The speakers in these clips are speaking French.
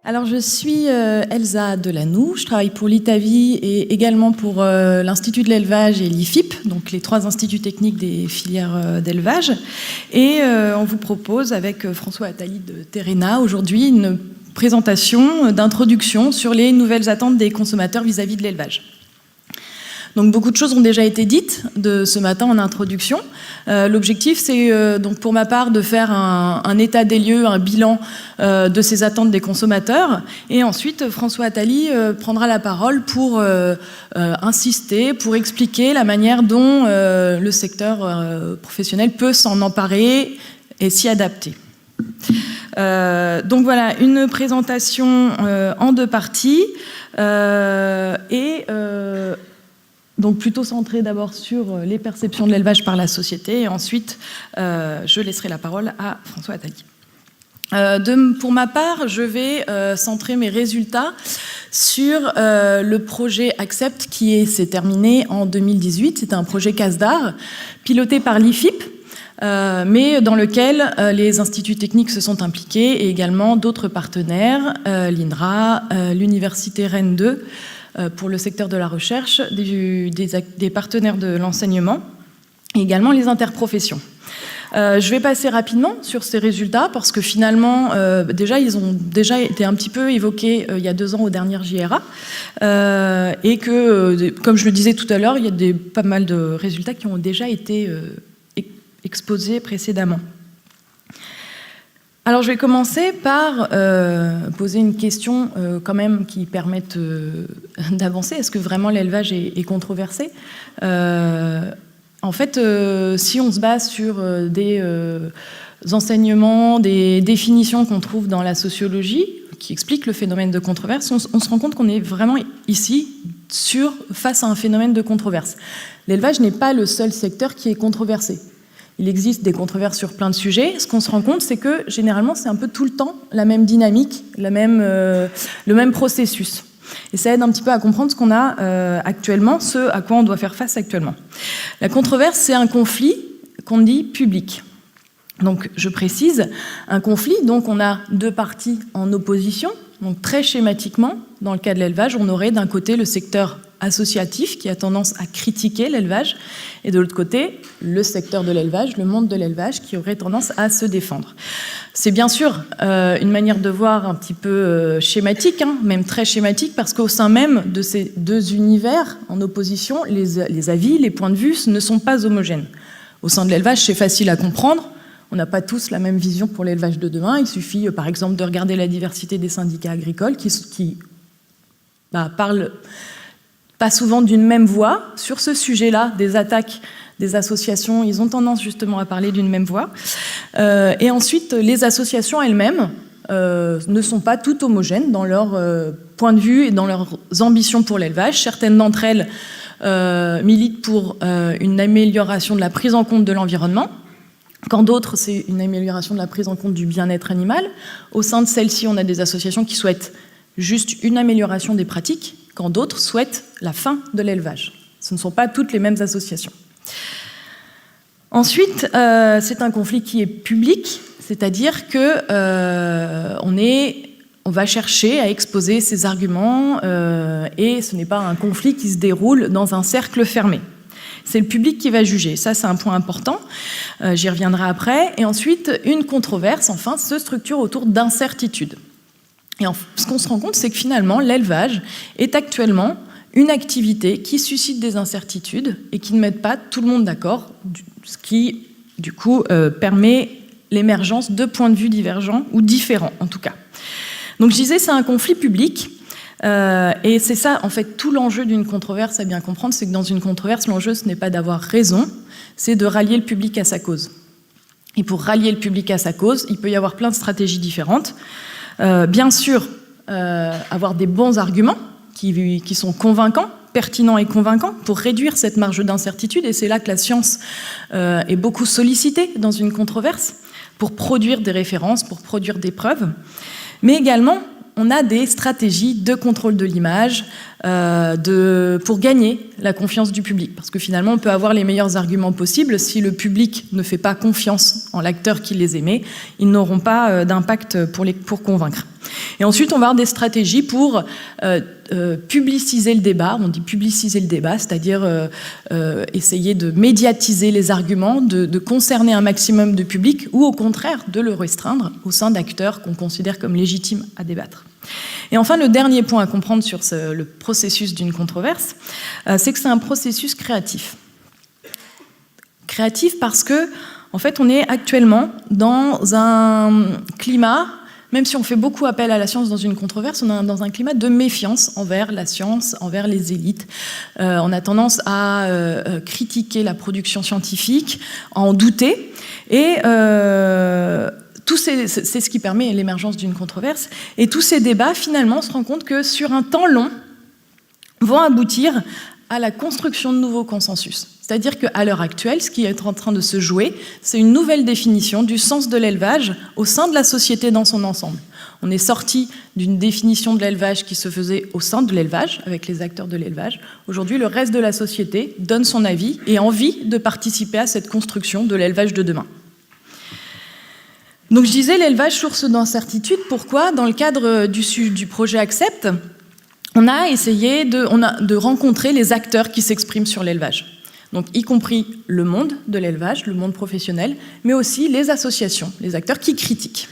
Alors je suis Elsa Delanoux, je travaille pour l'ITAVI et également pour l'Institut de l'élevage et l'IFIP, donc les 3 instituts techniques des filières d'élevage. Et on vous propose avec François Attali de Terrena aujourd'hui une présentation d'introduction sur les nouvelles attentes des consommateurs vis-à-vis de l'élevage. Donc beaucoup de choses ont déjà été dites de ce matin en introduction. L'objectif, c'est donc pour ma part de faire un état des lieux, un bilan de ces attentes des consommateurs. Et ensuite, François Attali prendra la parole pour insister, pour expliquer la manière dont le secteur professionnel peut s'en emparer et s'y adapter. Donc voilà, une présentation en 2 parties donc plutôt centré d'abord sur les perceptions de l'élevage par la société et ensuite je laisserai la parole à François Attali. Pour ma part, je vais centrer mes résultats sur le projet Accept qui s'est terminé en 2018. C'était un projet CASDAR piloté par l'IFIP, mais dans lequel les instituts techniques se sont impliqués et également d'autres partenaires, l'INRA, l'Université Rennes 2, pour le secteur de la recherche, des partenaires de l'enseignement et également les interprofessions. Je vais passer rapidement sur ces résultats parce que finalement, ils ont déjà été un petit peu évoqués il y a 2 ans aux dernières JRA et que, comme je le disais tout à l'heure, il y a pas mal de résultats qui ont déjà été exposés précédemment. Alors je vais commencer par poser une question quand même qui permette d'avancer. Est-ce que vraiment l'élevage est controversé ? En fait, si on se base sur des enseignements, des définitions qu'on trouve dans la sociologie, qui expliquent le phénomène de controverse, on se rend compte qu'on est vraiment ici face à un phénomène de controverse. L'élevage n'est pas le seul secteur qui est controversé. Il existe des controverses sur plein de sujets. Ce qu'on se rend compte, c'est que généralement, c'est un peu tout le temps la même dynamique, le même processus. Et ça aide un petit peu à comprendre ce qu'on a actuellement, ce à quoi on doit faire face actuellement. La controverse, c'est un conflit qu'on dit public. Donc, je précise, un conflit, donc on a 2 parties en opposition. Donc, très schématiquement, dans le cas de l'élevage, on aurait d'un côté le secteur associatif qui a tendance à critiquer l'élevage et de l'autre côté, le secteur de l'élevage, le monde de l'élevage qui aurait tendance à se défendre. C'est bien sûr une manière de voir un petit peu schématique, même très schématique, parce qu'au sein même de ces 2 univers en opposition, les avis, les points de vue ne sont pas homogènes. Au sein de l'élevage, c'est facile à comprendre. On n'a pas tous la même vision pour l'élevage de demain. Il suffit, par exemple, de regarder la diversité des syndicats agricoles qui parlent pas souvent d'une même voix. Sur ce sujet-là, des attaques des associations, ils ont tendance justement à parler d'une même voix. Et ensuite, les associations elles-mêmes ne sont pas toutes homogènes dans leur point de vue et dans leurs ambitions pour l'élevage. Certaines d'entre elles militent pour une amélioration de la prise en compte de l'environnement, quand d'autres, c'est une amélioration de la prise en compte du bien-être animal. Au sein de celles-ci, on a des associations qui souhaitent juste une amélioration des pratiques, quand d'autres souhaitent la fin de l'élevage. Ce ne sont pas toutes les mêmes associations. Ensuite, c'est un conflit qui est public, c'est-à-dire que on va chercher à exposer ses arguments et ce n'est pas un conflit qui se déroule dans un cercle fermé. C'est le public qui va juger. Ça, c'est un point important. J'y reviendrai après. Et ensuite, une controverse, enfin, se structure autour d'incertitudes. Et ce qu'on se rend compte, c'est que finalement, l'élevage est actuellement une activité qui suscite des incertitudes et qui ne met pas tout le monde d'accord, ce qui, du coup, permet l'émergence de points de vue divergents, ou différents, en tout cas. Donc, je disais, c'est un conflit public, et c'est ça, en fait, tout l'enjeu d'une controverse, à bien comprendre, c'est que dans une controverse, l'enjeu, ce n'est pas d'avoir raison, c'est de rallier le public à sa cause. Et pour rallier le public à sa cause, il peut y avoir plein de stratégies différentes. Bien sûr, avoir des bons arguments qui sont convaincants, pertinents et convaincants pour réduire cette marge d'incertitude. Et c'est là que la science est beaucoup sollicitée dans une controverse pour produire des références, pour produire des preuves. Mais également, on a des stratégies de contrôle de l'image pour gagner la confiance du public. Parce que finalement, on peut avoir les meilleurs arguments possibles. Si le public ne fait pas confiance en l'acteur qui les émet, ils n'auront pas d'impact pour convaincre. Et ensuite, on va avoir des stratégies pour publiciser le débat. On dit publiciser le débat, c'est-à-dire essayer de médiatiser les arguments, de concerner un maximum de public ou au contraire de le restreindre au sein d'acteurs qu'on considère comme légitimes à débattre. Et enfin, le dernier point à comprendre sur le processus d'une controverse, c'est que c'est un processus créatif. Créatif parce que, en fait, on est actuellement dans un climat. Même si on fait beaucoup appel à la science dans une controverse, on est dans un climat de méfiance envers la science, envers les élites. On a tendance à critiquer la production scientifique, à en douter. Et c'est ce qui permet l'émergence d'une controverse. Et tous ces débats, finalement, on se rend compte que sur un temps long, vont aboutir à la construction de nouveaux consensus. C'est-à-dire qu'à l'heure actuelle, ce qui est en train de se jouer, c'est une nouvelle définition du sens de l'élevage au sein de la société dans son ensemble. On est sorti d'une définition de l'élevage qui se faisait au sein de l'élevage, avec les acteurs de l'élevage. Aujourd'hui, le reste de la société donne son avis et a envie de participer à cette construction de l'élevage de demain. Donc je disais l'élevage source d'incertitude. Pourquoi ? Dans le cadre du projet Accept, on a essayé de rencontrer les acteurs qui s'expriment sur l'élevage. Donc, y compris le monde de l'élevage, le monde professionnel, mais aussi les associations, les acteurs qui critiquent.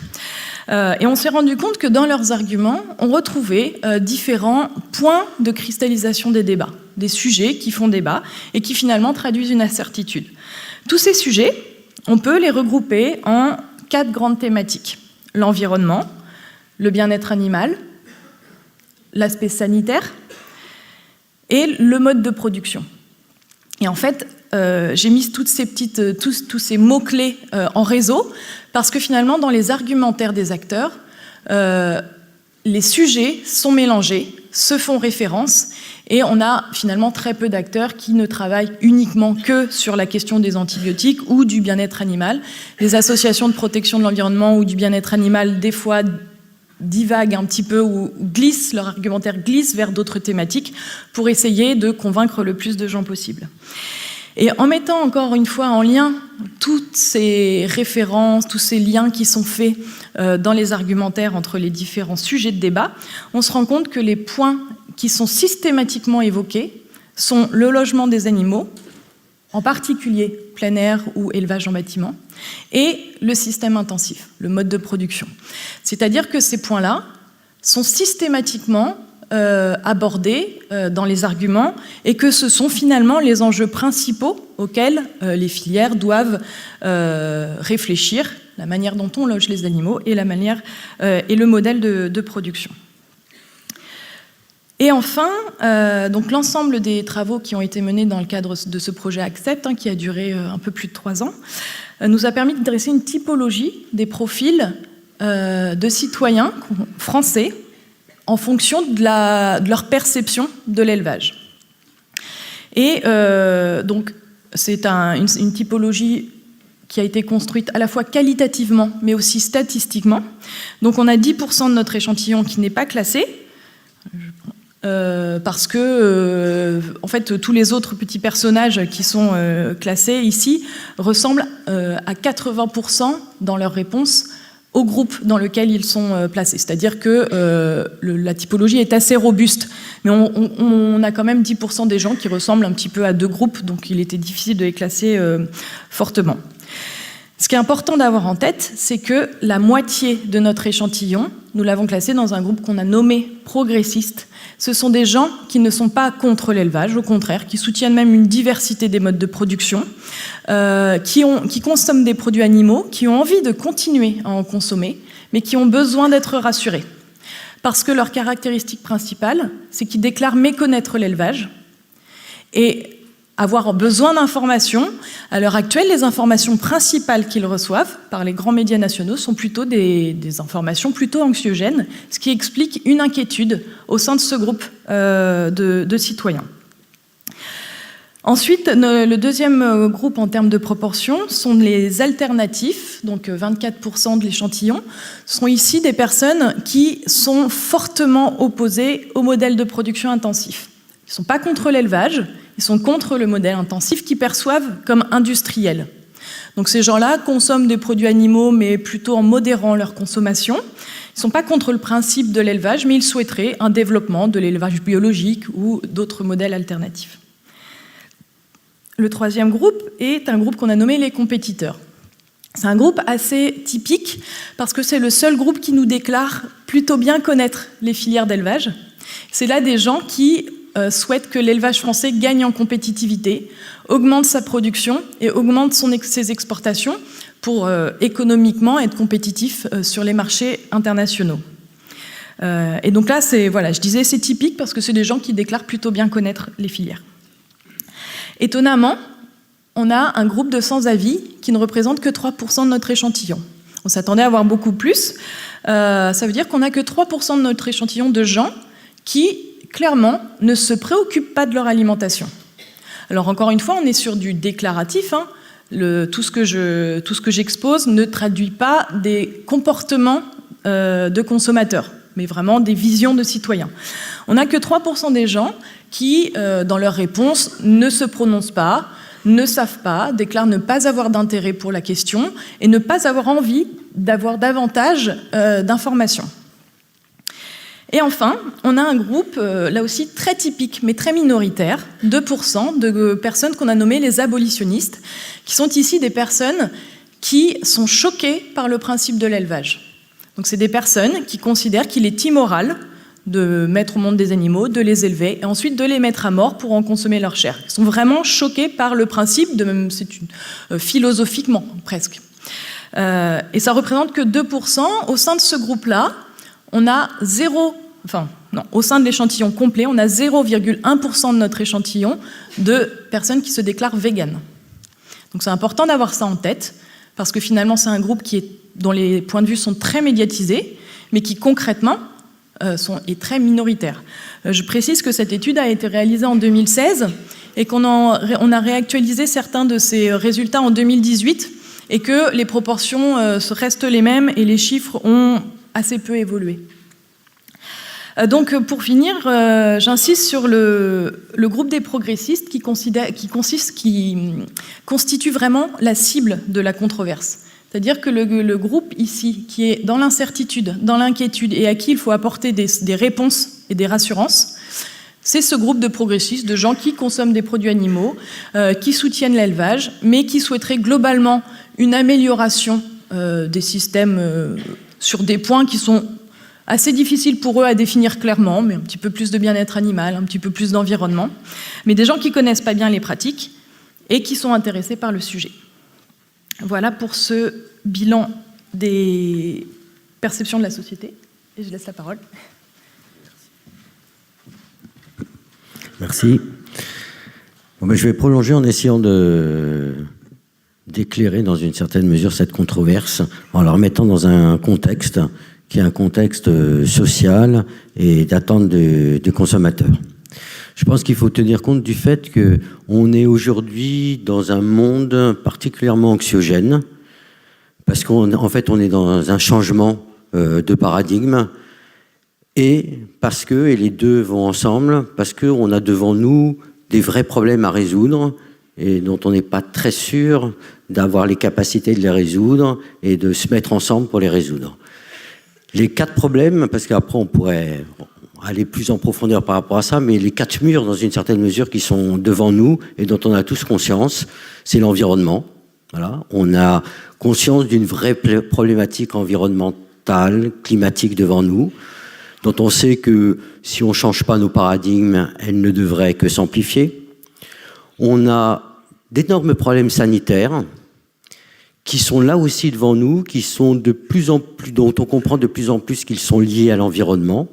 Et on s'est rendu compte que dans leurs arguments, on retrouvait différents points de cristallisation des débats, des sujets qui font débat et qui finalement traduisent une incertitude. Tous ces sujets, on peut les regrouper en 4 grandes thématiques. L'environnement, le bien-être animal, l'aspect sanitaire et le mode de production. Et en fait, j'ai mis tous ces mots-clés en réseau parce que finalement, dans les argumentaires des acteurs, les sujets sont mélangés, se font référence, et on a finalement très peu d'acteurs qui ne travaillent uniquement que sur la question des antibiotiques ou du bien-être animal. Les associations de protection de l'environnement ou du bien-être animal, des fois, divaguent un petit peu ou glissent, leur argumentaire glisse vers d'autres thématiques pour essayer de convaincre le plus de gens possible. Et en mettant encore une fois en lien toutes ces références, tous ces liens qui sont faits dans les argumentaires entre les différents sujets de débat, on se rend compte que les points qui sont systématiquement évoqués sont le logement des animaux, en particulier plein air ou élevage en bâtiment, et le système intensif, le mode de production. C'est-à-dire que ces points-là sont systématiquement abordés dans les arguments et que ce sont finalement les enjeux principaux auxquels les filières doivent réfléchir, la manière dont on loge les animaux et la manière et le modèle de production. Et enfin, donc l'ensemble des travaux qui ont été menés dans le cadre de ce projet Accept, qui a duré un peu plus de 3 ans, nous a permis de dresser une typologie des profils de citoyens français en fonction de leur perception de l'élevage. Et donc, c'est une typologie qui a été construite à la fois qualitativement, mais aussi statistiquement. Donc, on a 10% de notre échantillon qui n'est pas classé, parce que, en fait, tous les autres petits personnages qui sont classés ici ressemblent à 80% dans leur réponse au groupe dans lequel ils sont placés. C'est-à-dire que la typologie est assez robuste, mais on a quand même 10% des gens qui ressemblent un petit peu à 2 groupes, donc il était difficile de les classer fortement. Ce qui est important d'avoir en tête, c'est que la moitié de notre échantillon, nous l'avons classé dans un groupe qu'on a nommé progressiste. Ce sont des gens qui ne sont pas contre l'élevage, au contraire, qui soutiennent même une diversité des modes de production, qui consomment des produits animaux, qui ont envie de continuer à en consommer, mais qui ont besoin d'être rassurés. Parce que leur caractéristique principale, c'est qu'ils déclarent méconnaître l'élevage et avoir besoin d'informations. À l'heure actuelle, les informations principales qu'ils reçoivent par les grands médias nationaux sont plutôt des informations plutôt anxiogènes, ce qui explique une inquiétude au sein de ce groupe de citoyens. Ensuite, le deuxième groupe en termes de proportion sont les alternatifs, donc 24% de l'échantillon, sont ici des personnes qui sont fortement opposées au modèle de production intensif. Ils ne sont pas contre l'élevage, ils sont contre le modèle intensif qu'ils perçoivent comme industriel. Donc ces gens-là consomment des produits animaux, mais plutôt en modérant leur consommation. Ils ne sont pas contre le principe de l'élevage, mais ils souhaiteraient un développement de l'élevage biologique ou d'autres modèles alternatifs. Le troisième groupe est un groupe qu'on a nommé les compétiteurs. C'est un groupe assez typique parce que c'est le seul groupe qui nous déclare plutôt bien connaître les filières d'élevage. C'est là des gens qui souhaitent que l'élevage français gagne en compétitivité, augmente sa production et augmente ses exportations pour économiquement être compétitif sur les marchés internationaux. Et donc là, je disais c'est typique parce que c'est des gens qui déclarent plutôt bien connaître les filières. Étonnamment, on a un groupe de sans-avis qui ne représente que 3% de notre échantillon. On s'attendait à avoir beaucoup plus. Ça veut dire qu'on n'a que 3% de notre échantillon de gens qui, clairement, ne se préoccupent pas de leur alimentation. Alors encore une fois, on est sur du déclaratif. Tout ce que j'expose ne traduit pas des comportements de consommateurs, mais vraiment des visions de citoyens. On n'a que 3% des gens qui, dans leurs réponses, ne se prononcent pas, ne savent pas, déclarent ne pas avoir d'intérêt pour la question et ne pas avoir envie d'avoir davantage d'informations. Et enfin, on a un groupe, là aussi très typique, mais très minoritaire, 2% de personnes qu'on a nommées les abolitionnistes, qui sont ici des personnes qui sont choquées par le principe de l'élevage. Donc c'est des personnes qui considèrent qu'il est immoral de mettre au monde des animaux, de les élever et ensuite de les mettre à mort pour en consommer leur chair. Ils sont vraiment choqués par le principe, philosophiquement presque. Et ça représente que 2%. Au sein de ce groupe-là, on a au sein de l'échantillon complet, on a 0,1% de notre échantillon de personnes qui se déclarent véganes. Donc c'est important d'avoir ça en tête, parce que finalement c'est un groupe dont les points de vue sont très médiatisés, mais qui concrètement est très minoritaire. Je précise que cette étude a été réalisée en 2016 et on a réactualisé certains de ces résultats en 2018 et que les proportions restent les mêmes et les chiffres ont assez peu évolué. Donc pour finir, j'insiste sur le groupe des progressistes qui constitue vraiment la cible de la controverse. C'est-à-dire que le groupe ici, qui est dans l'incertitude, dans l'inquiétude et à qui il faut apporter des réponses et des rassurances, c'est ce groupe de progressistes, de gens qui consomment des produits animaux, qui soutiennent l'élevage, mais qui souhaiteraient globalement une amélioration des systèmes sur des points qui sont assez difficiles pour eux à définir clairement, mais un petit peu plus de bien-être animal, un petit peu plus d'environnement, mais des gens qui ne connaissent pas bien les pratiques et qui sont intéressés par le sujet. Voilà pour ce bilan des perceptions de la société. Et je laisse la parole. Merci. Je vais prolonger en essayant d'éclairer dans une certaine mesure cette controverse, en la remettant dans un contexte qui est un contexte social et d'attente du consommateur. Je pense qu'il faut tenir compte du fait qu'on est aujourd'hui dans un monde particulièrement anxiogène, parce qu'en fait, on est dans un changement de paradigme, et les deux vont ensemble, parce qu'on a devant nous des vrais problèmes à résoudre, et dont on n'est pas très sûr d'avoir les capacités de les résoudre, et de se mettre ensemble pour les résoudre. Les 4 problèmes, parce qu'après on pourrait aller plus en profondeur par rapport à ça, mais les 4 murs, dans une certaine mesure, qui sont devant nous et dont on a tous conscience, c'est l'environnement. Voilà. On a conscience d'une vraie problématique environnementale, climatique devant nous, dont on sait que si on ne change pas nos paradigmes, elle ne devrait que s'amplifier. On a d'énormes problèmes sanitaires qui sont là aussi devant nous, qui sont de plus en plus, dont on comprend de plus en plus qu'ils sont liés à l'environnement.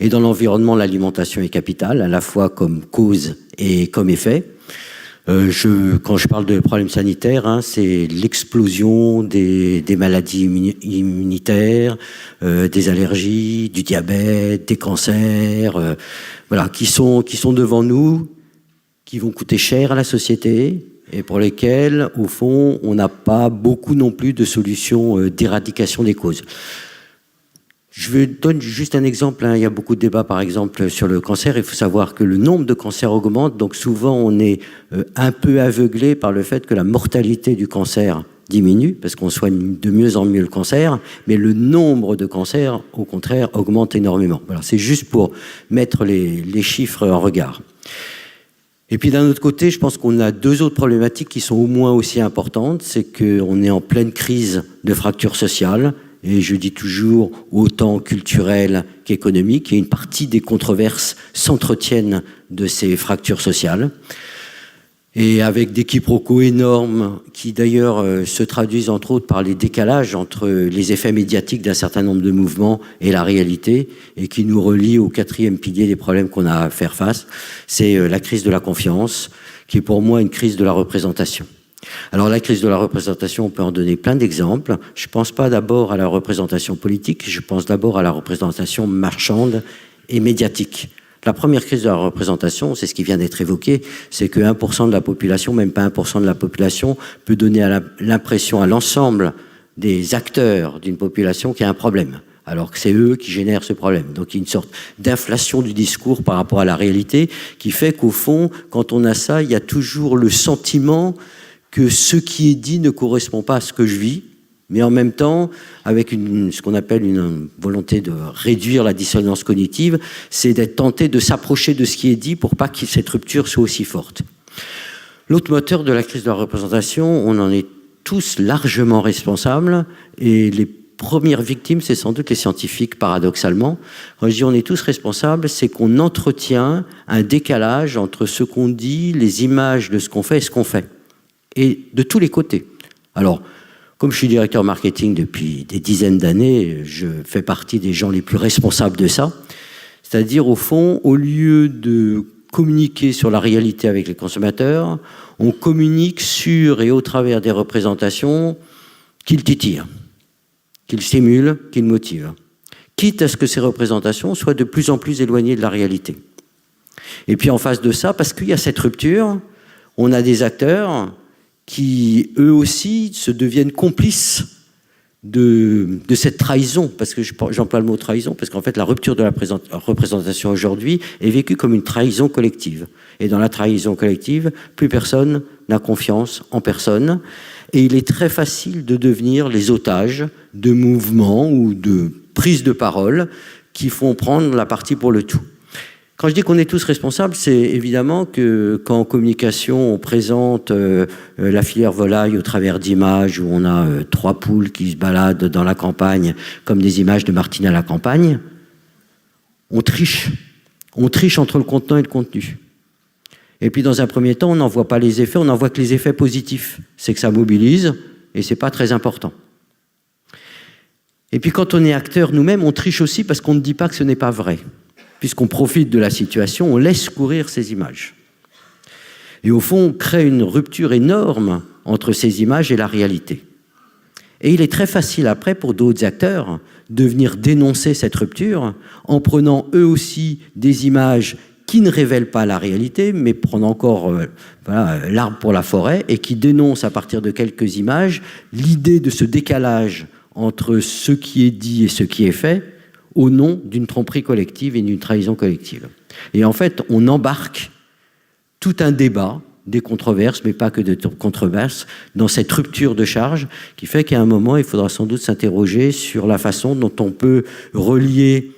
Et dans l'environnement, l'alimentation est capitale, à la fois comme cause et comme effet. Quand je parle de problèmes sanitaires, c'est l'explosion des maladies immunitaires, des allergies, du diabète, des cancers, qui sont devant nous, qui vont coûter cher à la société et pour lesquels, au fond, on n'a pas beaucoup non plus de solutions d'éradication des causes. Je donne juste un exemple. Il y a beaucoup de débats, par exemple, sur le cancer. Il faut savoir que le nombre de cancers augmente. Donc souvent, on est un peu aveuglé par le fait que la mortalité du cancer diminue, parce qu'on soigne de mieux en mieux le cancer, mais le nombre de cancers, au contraire, augmente énormément. Voilà, c'est juste pour mettre les chiffres en regard. Et puis d'un autre côté, je pense qu'on a deux autres problématiques qui sont au moins aussi importantes. C'est qu'on est en pleine crise de fracture sociale, et je dis toujours autant culturelle qu'économique, et une partie des controverses s'entretiennent de ces fractures sociales, et avec des quiproquos énormes qui d'ailleurs se traduisent entre autres par les décalages entre les effets médiatiques d'un certain nombre de mouvements et la réalité, et qui nous relient au quatrième pilier des problèmes qu'on a à faire face, c'est la crise de la confiance, qui est pour moi une crise de la représentation. Alors la crise de la représentation, on peut en donner plein d'exemples. Je ne pense pas d'abord à la représentation politique, je pense d'abord à la représentation marchande et médiatique. La première crise de la représentation, c'est ce qui vient d'être évoqué, c'est que 1% de la population, même pas 1% de la population, peut donner l'impression à l'ensemble des acteurs d'une population qu'il y a un problème, alors que c'est eux qui génèrent ce problème. Donc il y a une sorte d'inflation du discours par rapport à la réalité qui fait qu'au fond, quand on a ça, il y a toujours le sentiment que ce qui est dit ne correspond pas à ce que je vis, mais en même temps, avec ce qu'on appelle une volonté de réduire la dissonance cognitive, c'est d'être tenté de s'approcher de ce qui est dit pour pas que cette rupture soit aussi forte. L'autre moteur de la crise de la représentation, on en est tous largement responsables, et les premières victimes, c'est sans doute les scientifiques, paradoxalement. Quand je dis on est tous responsables, c'est qu'on entretient un décalage entre ce qu'on dit, les images de ce qu'on fait et ce qu'on fait. Et de tous les côtés. Alors, comme je suis directeur marketing depuis des dizaines d'années, je fais partie des gens les plus responsables de ça. C'est-à-dire, au fond, au lieu de communiquer sur la réalité avec les consommateurs, on communique sur et au travers des représentations qu'ils titillent, qu'ils stimulent, qu'ils motivent. Quitte à ce que ces représentations soient de plus en plus éloignées de la réalité. Et puis en face de ça, parce qu'il y a cette rupture, on a des acteurs qui, eux aussi, se deviennent complices de cette trahison, parce que j'emploie le mot trahison, parce qu'en fait, la rupture de la représentation aujourd'hui est vécue comme une trahison collective. Et dans la trahison collective, plus personne n'a confiance en personne, et il est très facile de devenir les otages de mouvements ou de prises de parole qui font prendre la partie pour le tout. Quand je dis qu'on est tous responsables, c'est évidemment que quand en communication on présente la filière volaille au travers d'images où on a 3 poules qui se baladent dans la campagne comme des images de Martine à la campagne, on triche. On triche entre le contenant et le contenu. Et puis dans un premier temps, on n'en voit pas les effets, on n'en voit que les effets positifs. C'est que ça mobilise et c'est pas très important. Et puis quand on est acteur nous-mêmes, on triche aussi parce qu'on ne dit pas que ce n'est pas vrai. Puisqu'on profite de la situation, on laisse courir ces images. Et au fond, on crée une rupture énorme entre ces images et la réalité. Et il est très facile après pour d'autres acteurs de venir dénoncer cette rupture en prenant eux aussi des images qui ne révèlent pas la réalité, mais prennent encore l'arbre pour la forêt et qui dénoncent à partir de quelques images l'idée de ce décalage entre ce qui est dit et ce qui est fait, au nom d'une tromperie collective et d'une trahison collective. Et en fait, on embarque tout un débat, des controverses, mais pas que de controverses, dans cette rupture de charge qui fait qu'à un moment, il faudra sans doute s'interroger sur la façon dont on peut relier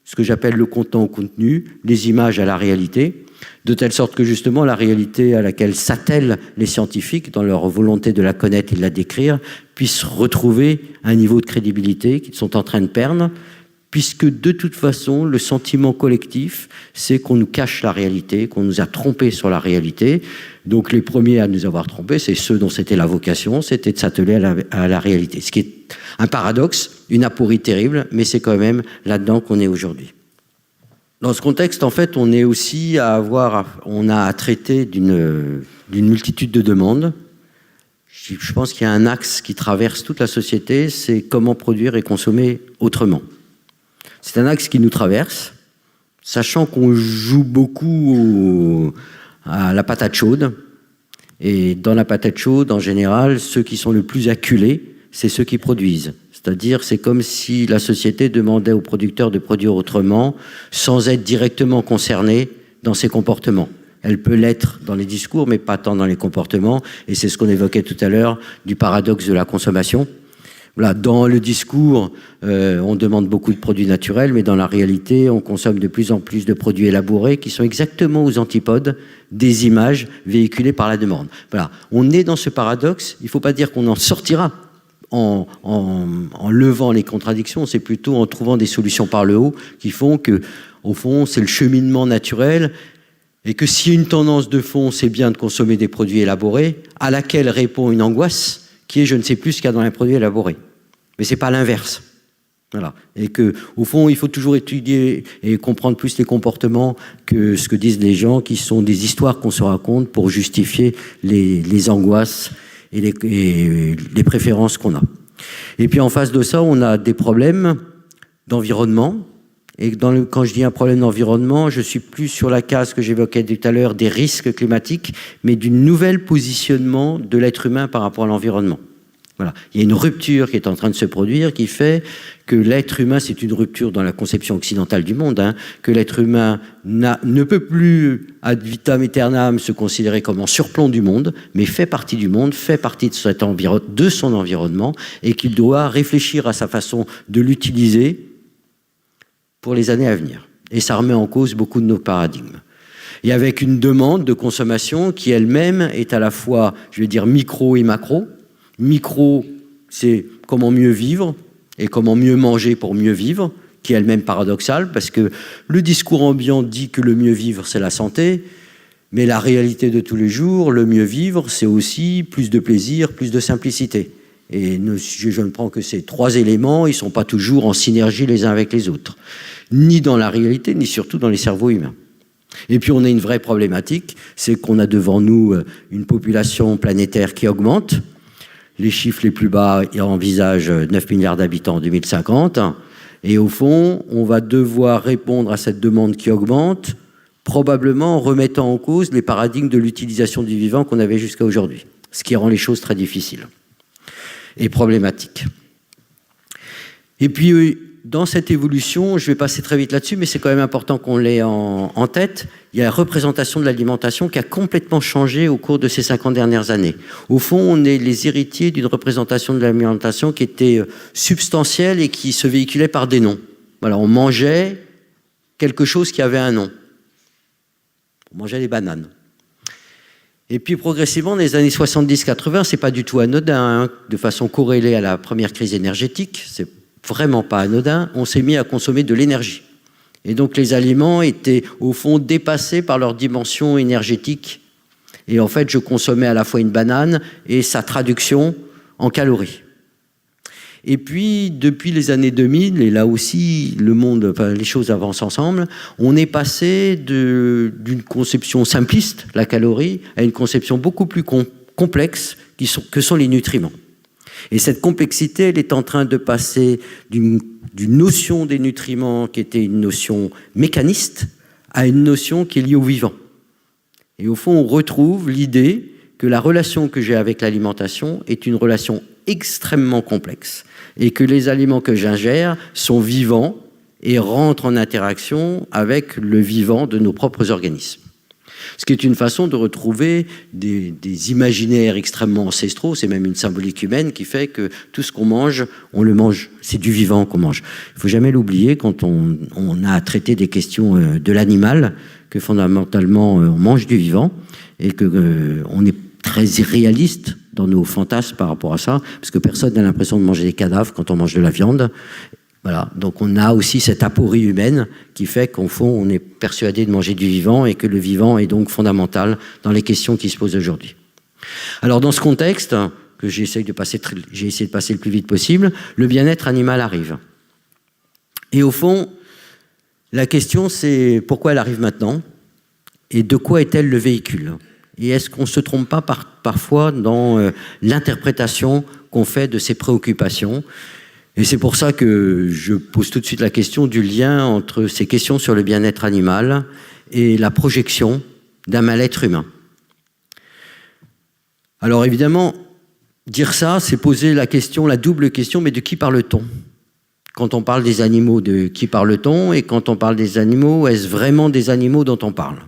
ce que j'appelle le contenant au contenu, les images à la réalité, de telle sorte que justement la réalité à laquelle s'attellent les scientifiques dans leur volonté de la connaître et de la décrire puisse retrouver un niveau de crédibilité qu'ils sont en train de perdre, puisque de toute façon, le sentiment collectif, c'est qu'on nous cache la réalité, qu'on nous a trompés sur la réalité. Donc les premiers à nous avoir trompés, c'est ceux dont c'était la vocation, c'était de s'atteler à la réalité. Ce qui est un paradoxe, une aporie terrible, mais c'est quand même là-dedans qu'on est aujourd'hui. Dans ce contexte, en fait, on est aussi on a à traiter d'une multitude de demandes. Je pense qu'il y a un axe qui traverse toute la société, c'est comment produire et consommer autrement. C'est un axe qui nous traverse, sachant qu'on joue beaucoup à la patate chaude. Et dans la patate chaude, en général, ceux qui sont le plus acculés, c'est ceux qui produisent. C'est-à-dire, c'est comme si la société demandait aux producteurs de produire autrement, sans être directement concernés dans ses comportements. Elle peut l'être dans les discours, mais pas tant dans les comportements. Et c'est ce qu'on évoquait tout à l'heure du paradoxe de la consommation. Voilà, dans le discours, on demande beaucoup de produits naturels, mais dans la réalité, on consomme de plus en plus de produits élaborés qui sont exactement aux antipodes des images véhiculées par la demande. Voilà, on est dans ce paradoxe. Il ne faut pas dire qu'on en sortira en levant les contradictions, c'est plutôt en trouvant des solutions par le haut qui font que, au fond, c'est le cheminement naturel. Et que si une tendance de fond, c'est bien de consommer des produits élaborés, à laquelle répond une angoisse, qui est je ne sais plus ce qu'il y a dans les produits élaborés. Mais c'est pas l'inverse. Voilà. Et que, au fond, il faut toujours étudier et comprendre plus les comportements que ce que disent les gens, qui sont des histoires qu'on se raconte pour justifier les angoisses et les préférences qu'on a. Et puis en face de ça, on a des problèmes d'environnement. Et quand je dis un problème d'environnement, je suis plus sur la case que j'évoquais tout à l'heure des risques climatiques, mais d'une nouvelle positionnement de l'être humain par rapport à l'environnement. Voilà. Il y a une rupture qui est en train de se produire qui fait que l'être humain, c'est une rupture dans la conception occidentale du monde, que l'être humain ne peut plus ad vitam aeternam se considérer comme en surplomb du monde, mais fait partie du monde, fait partie de son environnement, et qu'il doit réfléchir à sa façon de l'utiliser pour les années à venir. Et ça remet en cause beaucoup de nos paradigmes. Et avec une demande de consommation qui elle-même est à la fois, je vais dire, micro et macro. Micro, c'est comment mieux vivre et comment mieux manger pour mieux vivre, qui est elle-même paradoxale, parce que le discours ambiant dit que le mieux vivre, c'est la santé, mais la réalité de tous les jours, le mieux vivre, c'est aussi plus de plaisir, plus de simplicité. Et je ne prends que ces trois éléments, ils ne sont pas toujours en synergie les uns avec les autres, ni dans la réalité, ni surtout dans les cerveaux humains. Et puis on a une vraie problématique, c'est qu'on a devant nous une population planétaire qui augmente. Les chiffres les plus bas envisagent 9 milliards d'habitants en 2050. Et au fond, on va devoir répondre à cette demande qui augmente, probablement en remettant en cause les paradigmes de l'utilisation du vivant qu'on avait jusqu'à aujourd'hui, ce qui rend les choses très difficiles et problématiques. Et puis, dans cette évolution, je vais passer très vite là-dessus, mais c'est quand même important qu'on l'ait en tête, il y a la représentation de l'alimentation qui a complètement changé au cours de ces 50 dernières années. Au fond, on est les héritiers d'une représentation de l'alimentation qui était substantielle et qui se véhiculait par des noms. Voilà, on mangeait quelque chose qui avait un nom. On mangeait des bananes. Et puis progressivement, dans les années 70-80, c'est pas du tout anodin, de façon corrélée à la première crise énergétique, c'est vraiment pas anodin, on s'est mis à consommer de l'énergie. Et donc les aliments étaient au fond dépassés par leur dimension énergétique. Et en fait, je consommais à la fois une banane et sa traduction en calories. Et puis, depuis les années 2000, et là aussi, les choses avancent ensemble, on est passé d'une conception simpliste, la calorie, à une conception beaucoup plus complexe, que sont les nutriments. Et cette complexité, elle est en train de passer d'une notion des nutriments qui était une notion mécaniste à une notion qui est liée au vivant. Et au fond, on retrouve l'idée que la relation que j'ai avec l'alimentation est une relation extrêmement complexe et que les aliments que j'ingère sont vivants et rentrent en interaction avec le vivant de nos propres organismes. Ce qui est une façon de retrouver des imaginaires extrêmement ancestraux, c'est même une symbolique humaine qui fait que tout ce qu'on mange, on le mange, c'est du vivant qu'on mange. Il ne faut jamais l'oublier quand on a à traiter des questions de l'animal, que fondamentalement on mange du vivant et qu'on est très irréaliste dans nos fantasmes par rapport à ça, parce que personne n'a l'impression de manger des cadavres quand on mange de la viande. Voilà, donc on a aussi cette aporie humaine qui fait qu'au fond, on est persuadé de manger du vivant et que le vivant est donc fondamental dans les questions qui se posent aujourd'hui. Alors dans ce contexte, que j'ai essayé de passer le plus vite possible, le bien-être animal arrive. Et au fond, la question c'est pourquoi elle arrive maintenant et de quoi est-elle le véhicule ? Et est-ce qu'on ne se trompe pas parfois dans l'interprétation qu'on fait de ces préoccupations ? Et c'est pour ça que je pose tout de suite la question du lien entre ces questions sur le bien-être animal et la projection d'un mal-être humain. Alors évidemment, dire ça, c'est poser la question, la double question, mais de qui parle-t-on? Quand on parle des animaux, de qui parle-t-on? Et quand on parle des animaux, est-ce vraiment des animaux dont on parle?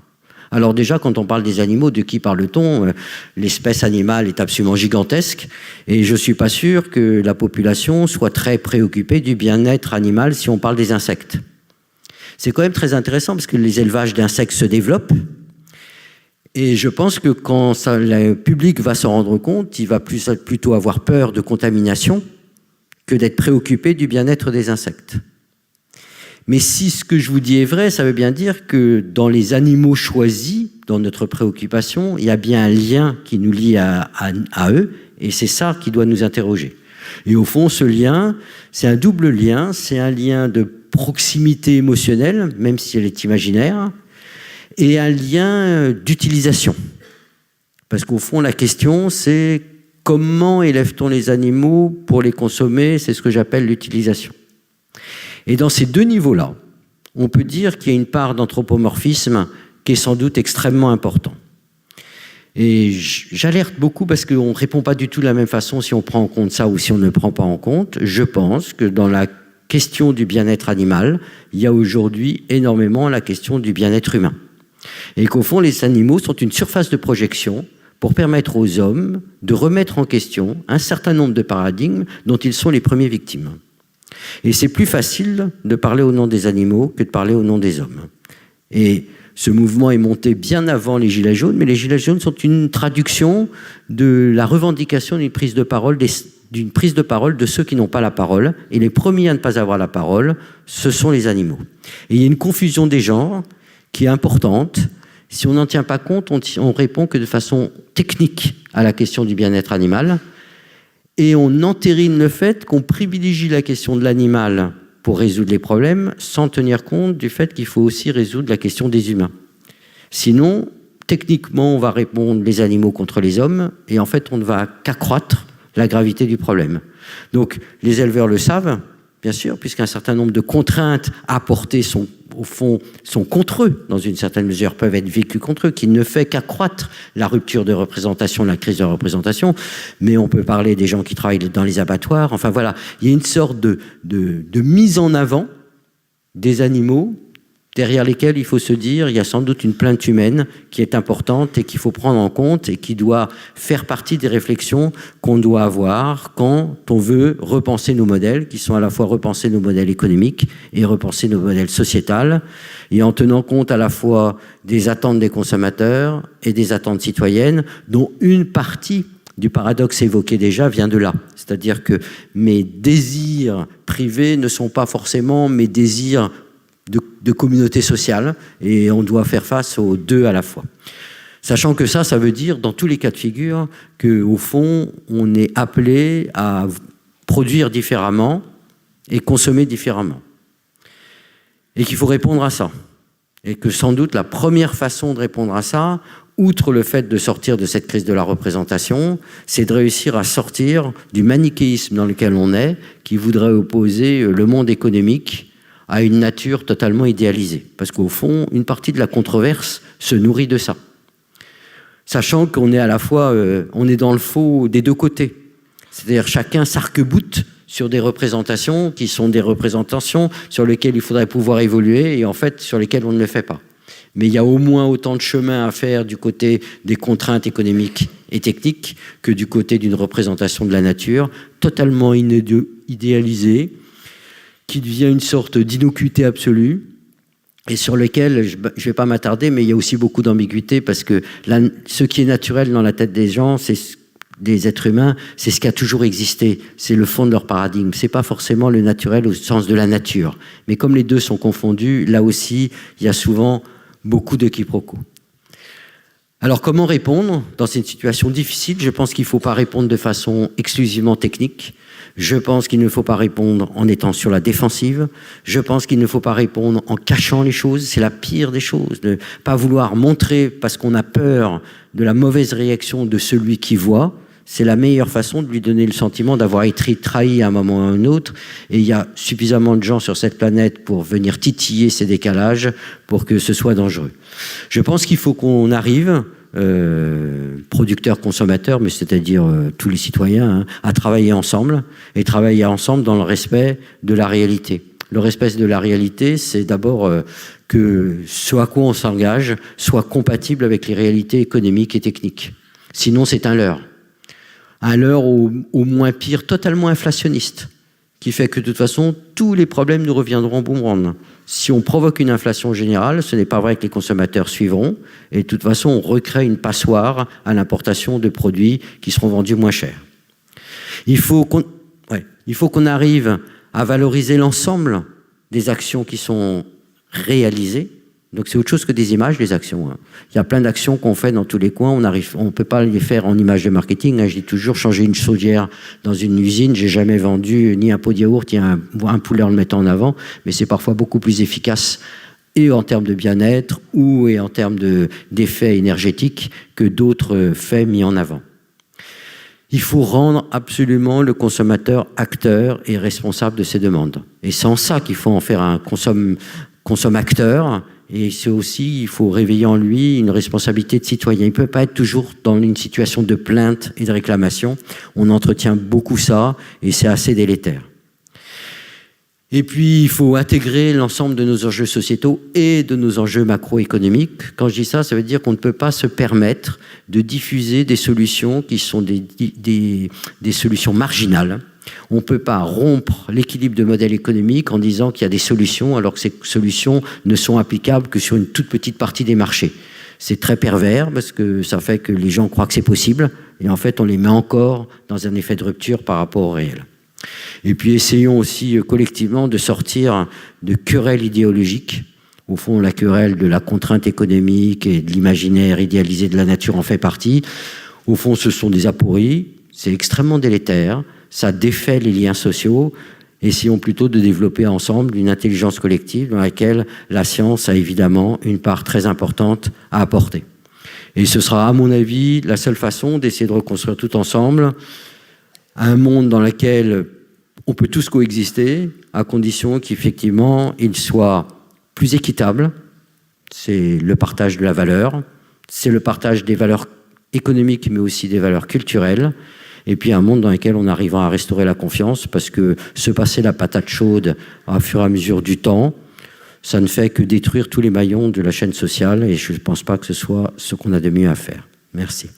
Alors déjà, quand on parle des animaux, de qui parle-t-on? L'espèce animale est absolument gigantesque et je ne suis pas sûr que la population soit très préoccupée du bien-être animal si on parle des insectes. C'est quand même très intéressant parce que les élevages d'insectes se développent et je pense que quand le public va s'en rendre compte, il va plutôt avoir peur de contamination que d'être préoccupé du bien-être des insectes. Mais si ce que je vous dis est vrai, ça veut bien dire que dans les animaux choisis, dans notre préoccupation, il y a bien un lien qui nous lie à eux, et c'est ça qui doit nous interroger. Et au fond, ce lien, c'est un double lien, c'est un lien de proximité émotionnelle, même si elle est imaginaire, et un lien d'utilisation. Parce qu'au fond, la question, c'est comment élève-t-on les animaux pour les consommer? C'est ce que j'appelle l'utilisation. Et dans ces deux niveaux-là, on peut dire qu'il y a une part d'anthropomorphisme qui est sans doute extrêmement important. Et j'alerte beaucoup parce qu'on ne répond pas du tout de la même façon si on prend en compte ça ou si on ne le prend pas en compte. Je pense que dans la question du bien-être animal, il y a aujourd'hui énormément la question du bien-être humain. Et qu'au fond, les animaux sont une surface de projection pour permettre aux hommes de remettre en question un certain nombre de paradigmes dont ils sont les premiers victimes. Et c'est plus facile de parler au nom des animaux que de parler au nom des hommes. Et ce mouvement est monté bien avant les Gilets jaunes, mais les Gilets jaunes sont une traduction de la revendication d'une prise de parole, de ceux qui n'ont pas la parole. Et les premiers à ne pas avoir la parole, ce sont les animaux. Et il y a une confusion des genres qui est importante. Si on n'en tient pas compte, on répond que de façon technique à la question du bien-être animal. Et on entérine le fait qu'on privilégie la question de l'animal pour résoudre les problèmes sans tenir compte du fait qu'il faut aussi résoudre la question des humains. Sinon, techniquement, on va répondre les animaux contre les hommes et en fait, on ne va qu'accroître la gravité du problème. Donc, les éleveurs le savent, bien sûr, puisqu'un certain nombre de contraintes apportées sont contre eux, dans une certaine mesure, peuvent être vécues contre eux, qui ne fait qu'accroître la rupture de représentation, la crise de représentation. Mais on peut parler des gens qui travaillent dans les abattoirs. Enfin voilà, il y a une sorte de mise en avant des animaux derrière lesquels il faut se dire il y a sans doute une plainte humaine qui est importante et qu'il faut prendre en compte et qui doit faire partie des réflexions qu'on doit avoir quand on veut repenser nos modèles, qui sont à la fois repenser nos modèles économiques et repenser nos modèles sociétals, et en tenant compte à la fois des attentes des consommateurs et des attentes citoyennes, dont une partie du paradoxe évoqué déjà vient de là. C'est-à-dire que mes désirs privés ne sont pas forcément mes désirs de communauté sociale, et on doit faire face aux deux à la fois. Sachant que ça veut dire, dans tous les cas de figure, qu'au fond, on est appelé à produire différemment et consommer différemment. Et qu'il faut répondre à ça. Et que sans doute, la première façon de répondre à ça, outre le fait de sortir de cette crise de la représentation, c'est de réussir à sortir du manichéisme dans lequel on est, qui voudrait opposer le monde économique à une nature totalement idéalisée. Parce qu'au fond, une partie de la controverse se nourrit de ça. Sachant qu'on est à la fois, on est dans le faux des deux côtés. C'est-à-dire chacun s'arc-boute sur des représentations qui sont des représentations sur lesquelles il faudrait pouvoir évoluer et en fait sur lesquelles on ne le fait pas. Mais il y a au moins autant de chemin à faire du côté des contraintes économiques et techniques que du côté d'une représentation de la nature totalement idéalisée, qui devient une sorte d'innocuité absolue et sur lequel je ne vais pas m'attarder, mais il y a aussi beaucoup d'ambiguïté parce que ce qui est naturel dans la tête des gens, des êtres humains, c'est ce qui a toujours existé, c'est le fond de leur paradigme. C'est pas forcément le naturel au sens de la nature. Mais comme les deux sont confondus, là aussi, il y a souvent beaucoup de quiproquos. Alors comment répondre dans une situation difficile? Je pense qu'il ne faut pas répondre de façon exclusivement technique. Je pense qu'il ne faut pas répondre en étant sur la défensive. Je pense qu'il ne faut pas répondre en cachant les choses. C'est la pire des choses, de ne pas vouloir montrer parce qu'on a peur de la mauvaise réaction de celui qui voit. C'est la meilleure façon de lui donner le sentiment d'avoir été trahi à un moment ou à un autre. Et il y a suffisamment de gens sur cette planète pour venir titiller ces décalages pour que ce soit dangereux. Je pense qu'il faut qu'on arrive, producteurs, consommateurs, mais c'est-à-dire tous les citoyens, à travailler ensemble, et travailler ensemble dans le respect de la réalité. Le respect de la réalité, c'est d'abord que ce à quoi on s'engage soit compatible avec les réalités économiques et techniques. Sinon, c'est un leurre. Un leurre au moins pire, totalement inflationniste, qui fait que de toute façon, tous les problèmes nous reviendront boomerang. Si on provoque une inflation générale, ce n'est pas vrai que les consommateurs suivront, et de toute façon, on recrée une passoire à l'importation de produits qui seront vendus moins cher. Il faut qu'on arrive à valoriser l'ensemble des actions qui sont réalisées. Donc c'est autre chose que des images, les actions. Il y a plein d'actions qu'on fait dans tous les coins. On peut pas les faire en images de marketing. Je dis toujours, changer une chaudière dans une usine, j'ai jamais vendu ni un pot de yaourt, ni un poulet en le mettant en avant, mais c'est parfois beaucoup plus efficace et en termes de bien-être et en termes d'effets énergétiques que d'autres faits mis en avant. Il faut rendre absolument le consommateur acteur et responsable de ses demandes. Et c'est en ça qu'il faut en faire un consomme-acteur. Et c'est aussi, il faut réveiller en lui une responsabilité de citoyen. Il ne peut pas être toujours dans une situation de plainte et de réclamation. On entretient beaucoup ça et c'est assez délétère. Et puis, il faut intégrer l'ensemble de nos enjeux sociétaux et de nos enjeux macroéconomiques. Quand je dis ça, ça veut dire qu'on ne peut pas se permettre de diffuser des solutions qui sont des solutions marginales. On ne peut pas rompre l'équilibre de modèle économique en disant qu'il y a des solutions alors que ces solutions ne sont applicables que sur une toute petite partie des marchés. C'est très pervers parce que ça fait que les gens croient que c'est possible et en fait, on les met encore dans un effet de rupture par rapport au réel. Et puis essayons aussi collectivement de sortir de querelles idéologiques. Au fond, la querelle de la contrainte économique et de l'imaginaire idéalisé de la nature en fait partie. Au fond, ce sont des apories, c'est extrêmement délétère, ça défait les liens sociaux. Essayons plutôt de développer ensemble une intelligence collective dans laquelle la science a évidemment une part très importante à apporter. Et ce sera, à mon avis, la seule façon d'essayer de reconstruire tout ensemble un monde dans lequel on peut tous coexister, à condition qu'effectivement, il soit plus équitable. C'est le partage de la valeur, c'est le partage des valeurs économiques, mais aussi des valeurs culturelles. Et puis un monde dans lequel on arrivera à restaurer la confiance, parce que se passer la patate chaude au fur et à mesure du temps, ça ne fait que détruire tous les maillons de la chaîne sociale, et je ne pense pas que ce soit ce qu'on a de mieux à faire. Merci.